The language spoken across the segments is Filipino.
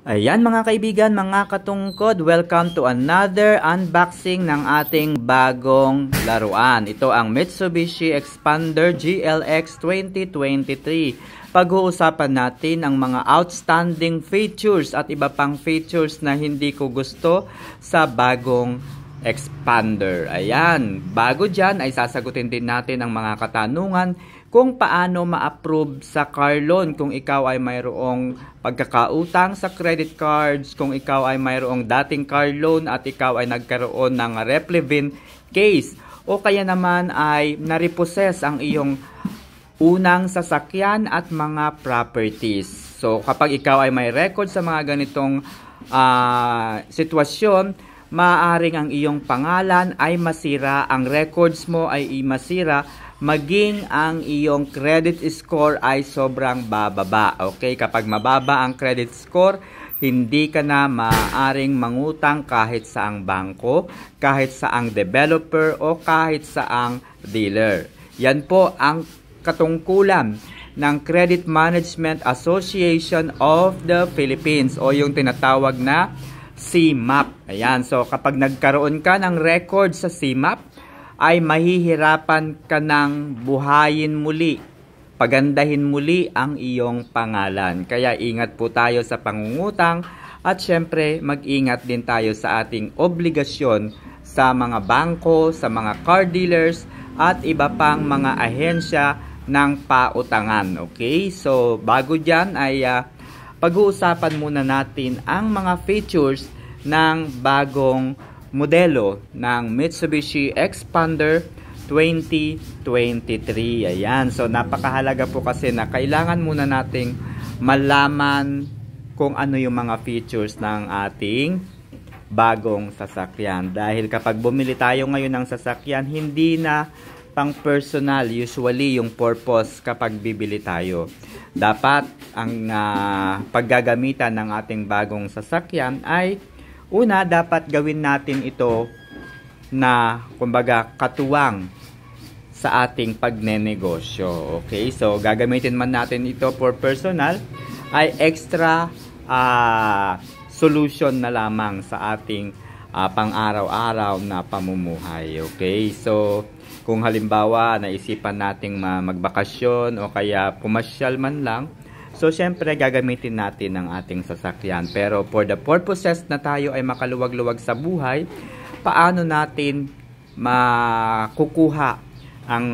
Ayan mga kaibigan, mga katungkod, welcome to another unboxing ng ating bagong laruan. Ito ang Mitsubishi Xpander GLX 2023. Pag-uusapan natin ang mga outstanding features at iba pang features na hindi ko gusto sa bagong Xpander. Ayan, bago dyan ay sasagutin din natin ang mga katanungan kung paano ma-approve sa car loan kung ikaw ay mayroong pagkakautang sa credit cards, kung ikaw ay mayroong dating car loan at ikaw ay nagkaroon ng replevin case o kaya naman ay na-repossess ang iyong unang sasakyan at mga properties. So kapag ikaw ay may record sa mga ganitong sitwasyon, maaaring ang iyong pangalan ay masira, ang records mo ay masira, maging ang iyong credit score ay sobrang bababa. Okay, kapag mababa ang credit score, hindi ka na maaaring mangutang kahit saang bangko, kahit saang developer o kahit saang dealer. Yan po ang katungkulan ng Credit Management Association of the Philippines o yung tinatawag na CMAP. Ayan, so kapag nagkaroon ka ng record sa CMAP, ay mahihirapan ka ng buhayin muli, pagandahin muli ang iyong pangalan. Kaya ingat po tayo sa pangungutang at syempre mag-ingat din tayo sa ating obligasyon sa mga bangko, sa mga car dealers at iba pang mga ahensya ng pautangan. Okay? So bago dyan ay pag-uusapan muna natin ang mga features ng bagong modelo ng Mitsubishi Xpander 2023. Ayan. So napakahalaga po kasi na kailangan muna nating malaman kung ano yung mga features ng ating bagong sasakyan. Dahil kapag bumili tayo ngayon ng sasakyan, hindi na pang personal usually yung purpose kapag bibili tayo. Dapat ang paggagamitan ng ating bagong sasakyan ay una, dapat gawin natin ito na, kumbaga, katuwang sa ating pagnenegosyo. Okay? So, gagamitin man natin ito for personal, ay extra solution na lamang sa ating pang-araw-araw na pamumuhay. Okay? So, kung halimbawa, naisipan nating magbakasyon o kaya pumasyal man lang, so, syempre, gagamitin natin ang ating sasakyan. Pero, for the purposes na tayo ay makaluwag-luwag sa buhay, paano natin makukuha ang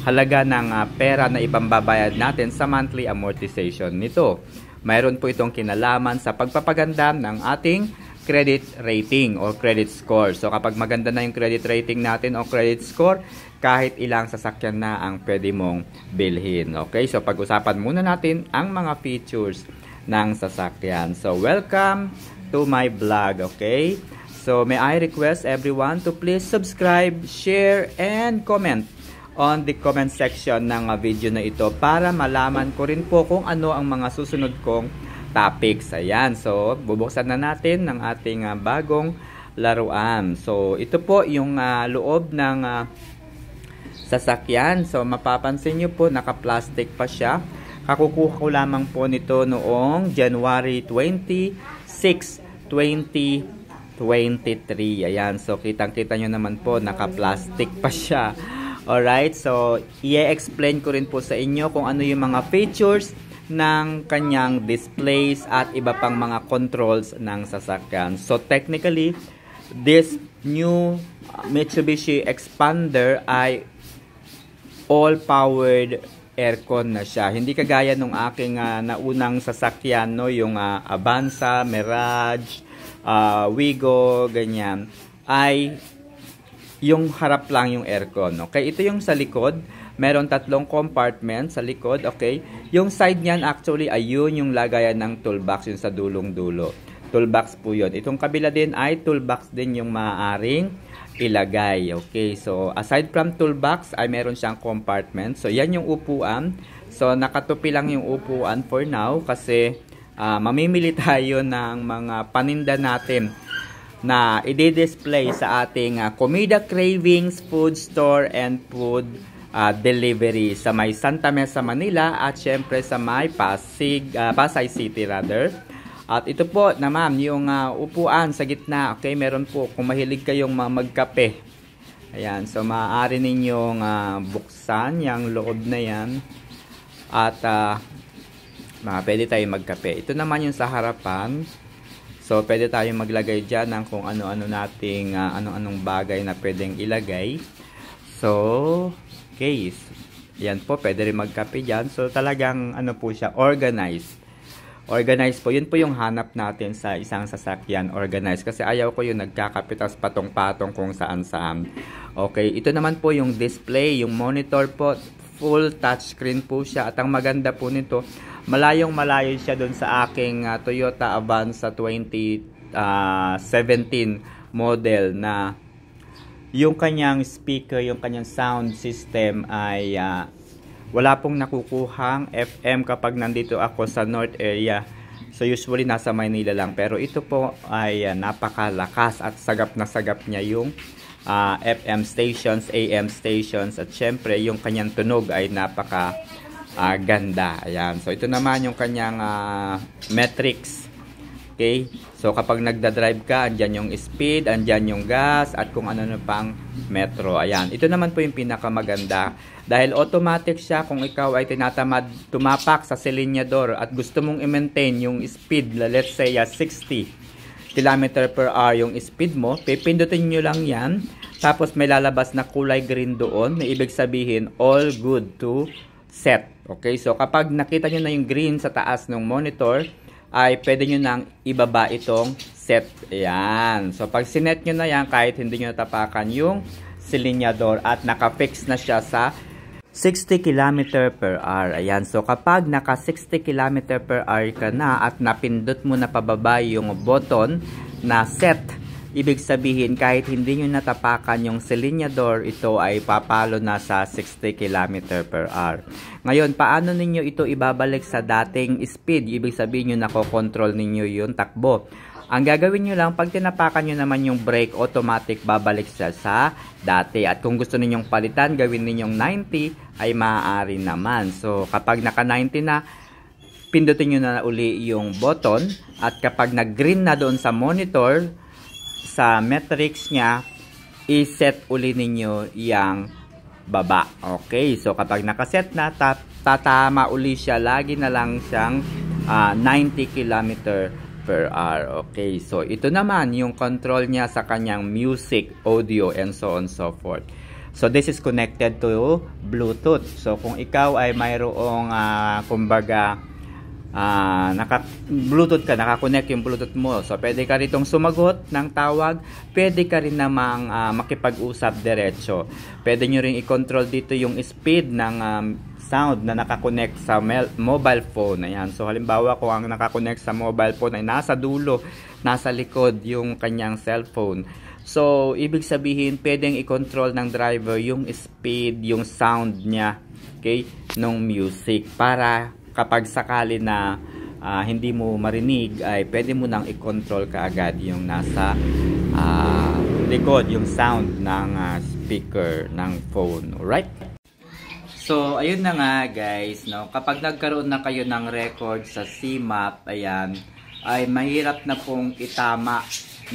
halaga ng pera na ipambabayad natin sa monthly amortization nito? Mayroon po itong kinalaman sa pagpapaganda ng ating credit rating or credit score. So, kapag maganda na yung credit rating natin o credit score, kahit ilang sasakyan na ang pwede mong bilhin. Okay, so pag-usapan muna natin ang mga features ng sasakyan. So welcome to my vlog. Okay, so may I request everyone to please subscribe, share, and comment on the comment section ng video na ito para malaman ko rin po kung ano ang mga susunod kong topics. Ayan, so bubuksan na natin ng ating bagong laruan. So ito po yung loob ng sasakyan. So, mapapansin nyo po, naka-plastic pa siya. Kakukuha ko lamang po nito noong January 26, 2023. Ayan. So, kitang-kita nyo naman po, naka-plastic pa siya. Alright. So, i-explain ko rin po sa inyo kung ano yung mga features ng kanyang displays at iba pang mga controls ng sasakyan. So, technically, this new Mitsubishi Xpander ay all-powered aircon na siya. Hindi kagaya nung aking naunang sasakyan, no? Yung Avanza, Mirage, Wigo, ganyan. Ay yung harap lang yung aircon. Okay? Ito yung sa likod. Meron 3 compartment sa likod. Okay? Yung side niyan actually ayun yung lagayan ng toolbox, yung sa dulong-dulo. Toolbox po yun. Itong kabila din ay toolbox din yung maaaring ilagay. Okay, so aside from toolbox ay meron siyang compartment. So yan yung upuan. So nakatupi lang yung upuan for now kasi mamimili tayo ng mga paninda natin na i-display sa ating Comida Cravings Food Store and Food Delivery sa may Santa Mesa, Manila at syempre sa may Pasay City rather. At ito po na ma'am, yung upuan sa gitna. Okay, meron po kung mahilig kayong magkape. Ayan, so maaari ninyong buksan yung loob na yan. At pwede tayong magkape. Ito naman yung sa harapan. So pwede tayong maglagay dyan ng kung ano-ano nating ano-anong bagay na pwedeng ilagay. So, okay. Yan po, pwede rin magkape dyan. So talagang ano po siya, organized. Organize po. Yun po yung hanap natin sa isang sasakyan. Organize. Kasi ayaw ko yung nagkakapitas patong-patong kung saan-saan. Okay. Ito naman po yung display. Yung monitor po. Full touchscreen po siya. At ang maganda po nito, malayong malayo siya dun sa aking Toyota Avanza 2017 model na yung kanyang speaker, yung kanyang sound system ay wala pong nakukuhang FM kapag nandito ako sa North area. So usually nasa Maynila lang. Pero ito po ay napakalakas at sagap na sagap niya yung FM stations, AM stations. At syempre yung kanyang tunog ay napaka ganda. Ayan. So ito naman yung kanyang metrics. Okay? So kapag nagda-drive ka, andyan yung speed, andyan yung gas, at kung ano pang metro. Ayan. Ito naman po yung pinakamaganda. Dahil automatic siya kung ikaw ay tinatamad tumapak sa silinyador at gusto mong i-maintain yung speed, let's say 60 km per hour yung speed mo, pipindutin nyo lang yan. Tapos may lalabas na kulay green doon na ibig sabihin all good to set. Okay? So kapag nakita nyo na yung green sa taas ng monitor, ay pwede nyo nang ibaba itong set. Ayan. So pag sinet nyo na yan, kahit hindi nyo tapakan yung silinyador at nakafix na siya sa 60 km per hour. Ayan. So kapag naka 60 km per hour ka na at napindot mo na pababa yung button na set, ibig sabihin kahit hindi nyo natapakan yung silinyador, ito ay papalo na sa 60 km per hour. Ngayon, paano ninyo ito ibabalik sa dating speed? Ibig sabihin nyo nakokontrol ninyo yung takbo. Ang gagawin nyo lang, pag tinapakan nyo naman yung brake, automatic babalik siya sa dati. At kung gusto ninyong palitan, gawin ninyong 90, ay maaari naman. So, kapag naka 90 na, pindutin nyo na uli yung button. At kapag nag-green na doon sa monitor, sa metrics niya, i-set uli ninyo yung baba. Okay, so kapag nakaset na, tatama uli siya. Lagi na lang siyang 90 km per hour. Okay, so ito naman yung control niya sa kanyang music, audio, and so on so forth. So this is connected to Bluetooth. So kung ikaw ay mayroong kumbaga Bluetooth ka, nakakonect yung Bluetooth mo. So pwede ka ritong sumagot ng tawag, pwede ka rin namang makipag-usap diretso. Pwede nyo rin i-control dito yung speed ng sound na nakakonect sa mobile phone. Ayan. So halimbawa kung ang nakakonect sa mobile phone ay nasa dulo, nasa likod yung kanyang cellphone. So ibig sabihin pwedeng i-control ng driver yung speed, yung sound niya, okay, ng music, para kapag sakali na hindi mo marinig, ay pwede mo nang i-control kaagad yung nasa likod, yung sound ng speaker ng phone. Alright? So, ayun na nga guys, no? Kapag nagkaroon na kayo ng record sa CMAP, ayan, ay mahirap na pong itama,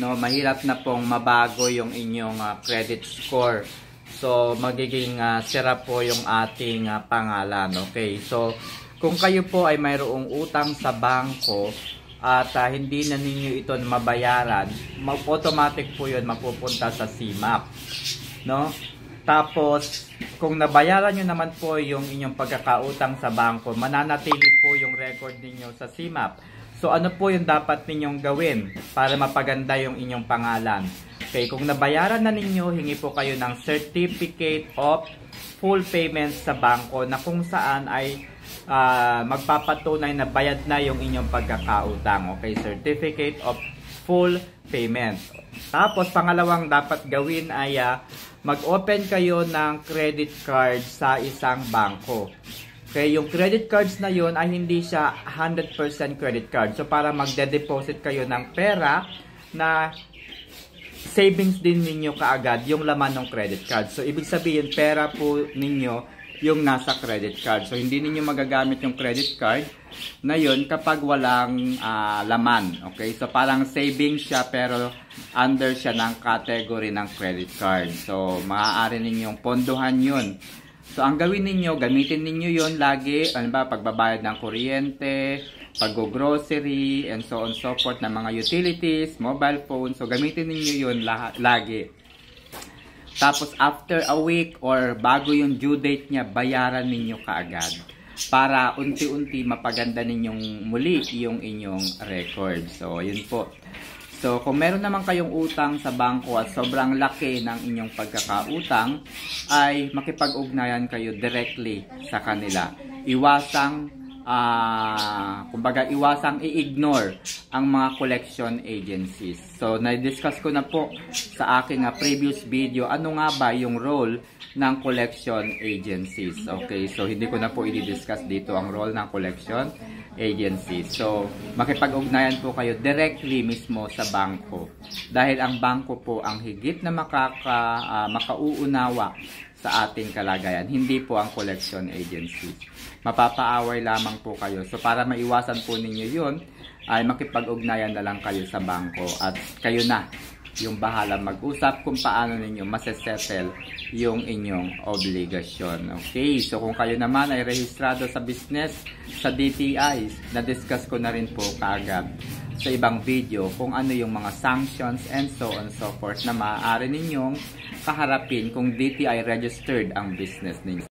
no? Mahirap na pong mabago yung inyong credit score. So, magiging sira po yung ating pangalan. Okay? So, kung kayo po ay mayroong utang sa bangko at hindi na ninyo ito mabayaran, automatic po yun mapupunta sa CMAP. No? Tapos, kung nabayaran nyo naman po yung inyong pagkakautang sa bangko, mananatili po yung record ninyo sa CMAP. So, ano po yung dapat ninyong gawin para mapaganda yung inyong pangalan? Okay, kung nabayaran na ninyo, hingi po kayo ng Certificate of Full Payment sa bangko na kung saan ay magpapatunay na bayad na yung inyong pagkakautang. Okay, Certificate of Full Payment. Tapos, pangalawang dapat gawin ay mag-open kayo ng credit card sa isang bangko. Okay, yung credit cards na yun ay hindi siya 100% credit card. So, para magde-deposit kayo ng pera na savings din ninyo kaagad yung laman ng credit card. So, ibig sabihin, pera po ninyo yung nasa credit card. So, hindi ninyo magagamit yung credit card na yun kapag walang laman. Okay? So, parang savings siya pero under siya ng category ng credit card. So, maaari ninyong pondohan yun. So, ang gawin ninyo, gamitin ninyo yun lagi, ano ba, pagbabayad ng kuryente, pag-grocery, and so on so forth ng mga utilities, mobile phone. So, gamitin ninyo yun lagi. Tapos, after a week or bago yung due date niya, bayaran ninyo kaagad. Para unti-unti mapaganda ninyong muli yung inyong record. So, yun po. So, kung meron naman kayong utang sa bangko at sobrang laki ng inyong pagkakautang, ay makipag-ugnayan kayo directly sa kanila. Iwasang i-ignore ang mga collection agencies. So, na-discuss ko na po sa aking previous video, ano nga ba yung role ng collection agencies. Okay, so hindi ko na po i-discuss dito ang role ng collection agencies. So, makipag-ugnayan po kayo directly mismo sa bangko. Dahil ang bangko po ang higit na makauunawa sa ating kalagayan. Hindi po ang collection agencies. Mapapaaway lamang po kayo. So, para maiwasan po ninyo yun, ay makipag-ugnayan na lang kayo sa bangko. At kayo na yung bahala mag-usap kung paano ninyo masesettle yung inyong obligasyon. Okay, so kung kayo naman ay rehistrado sa business sa DTI, na-discuss ko na rin po kaagad sa ibang video kung ano yung mga sanctions and so on so forth na maaari ninyong kaharapin kung DTI registered ang business ninyo.